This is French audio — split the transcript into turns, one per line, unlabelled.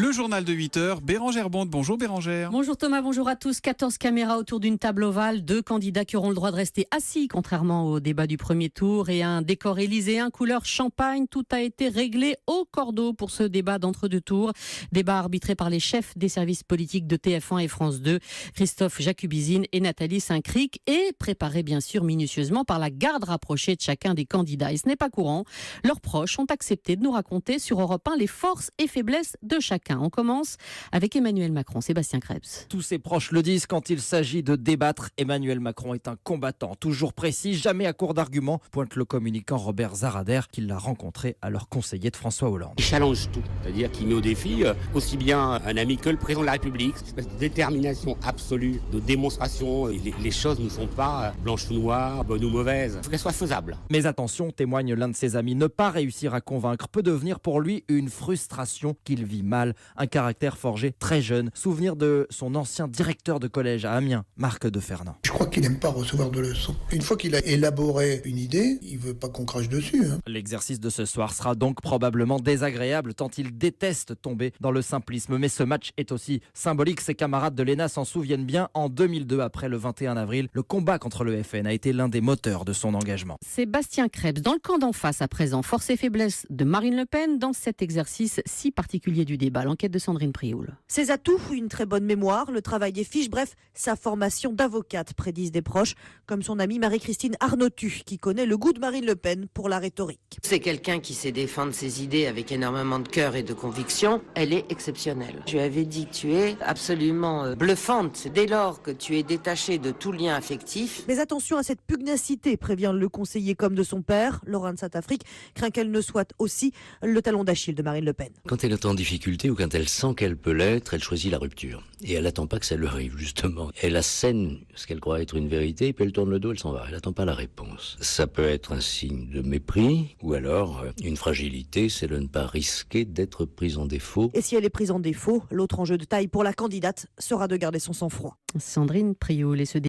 Le journal de 8h, Bérangère Bonde. Bonjour Bérangère.
Bonjour Thomas, bonjour à tous. 14 caméras autour d'une table ovale, 2 candidats qui auront le droit de rester assis, contrairement au débat du premier tour, et un décor élyséen couleur champagne. Tout a été réglé au cordeau pour ce débat d'entre-deux tours. Débat arbitré par les chefs des services politiques de TF1 et France 2, Christophe Jacubizine et Nathalie Saint-Cric, et préparé bien sûr minutieusement par la garde rapprochée de chacun des candidats. Et ce n'est pas courant. Leurs proches ont accepté de nous raconter sur Europe 1 les forces et faiblesses de chacun. On commence avec Emmanuel Macron, Sébastien Krebs.
Tous ses proches le disent, quand il s'agit de débattre, Emmanuel Macron est un combattant, toujours précis, jamais à court d'arguments, pointe le communicant Robert Zarader, qui l'a rencontré alors conseiller de François Hollande.
Il challenge tout, c'est-à-dire qu'il met au défi aussi bien un ami que le président de la République. Cette détermination absolue de démonstration, les choses ne sont pas blanches ou noires, bonnes ou mauvaises, il faut qu'elles soient faisables.
Mais attention, témoigne l'un de ses amis, ne pas réussir à convaincre peut devenir pour lui une frustration qu'il vit mal. Un caractère forgé très jeune. Souvenir de son ancien directeur de collège à Amiens, Marc de Fernand.
Je crois qu'il n'aime pas recevoir de leçons. Une fois qu'il a élaboré une idée, il ne veut pas qu'on crache dessus.
L'exercice de ce soir sera donc probablement désagréable tant il déteste tomber dans le simplisme. Mais ce match est aussi symbolique. Ses camarades de l'ENA s'en souviennent bien. En 2002, après le 21 avril, le combat contre le FN a été l'un des moteurs de son engagement.
Sébastien Krebs, dans le camp d'en face à présent, force et faiblesses de Marine Le Pen dans cet exercice si particulier du débat. L'enquête de Sandrine Prioul.
Ses atouts, une très bonne mémoire, le travail des fiches, bref, sa formation d'avocate, prédisent des proches, comme son amie Marie-Christine Arnautu, qui connaît le goût de Marine Le Pen pour la rhétorique.
C'est quelqu'un qui sait défendre ses idées avec énormément de cœur et de conviction. Elle est exceptionnelle. Je lui avais dit que tu es absolument bluffante dès lors que tu es détachée de tout lien affectif.
Mais attention à cette pugnacité, prévient le conseiller comme de son père, Laurent de Saint-Afrique, craint qu'elle ne soit aussi le talon d'Achille de Marine Le Pen.
Quand elle est en difficulté ou quand elle sent qu'elle peut l'être, elle choisit la rupture. Et elle n'attend pas que ça lui arrive, justement. Elle assène ce qu'elle croit être une vérité, puis elle tourne le dos, elle s'en va. Elle n'attend pas la réponse. Ça peut être un signe de mépris, ou alors une fragilité, c'est de ne pas risquer d'être prise en défaut.
Et si elle est prise en défaut, l'autre enjeu de taille pour la candidate sera de garder son sang-froid.
Sandrine Prioul et ce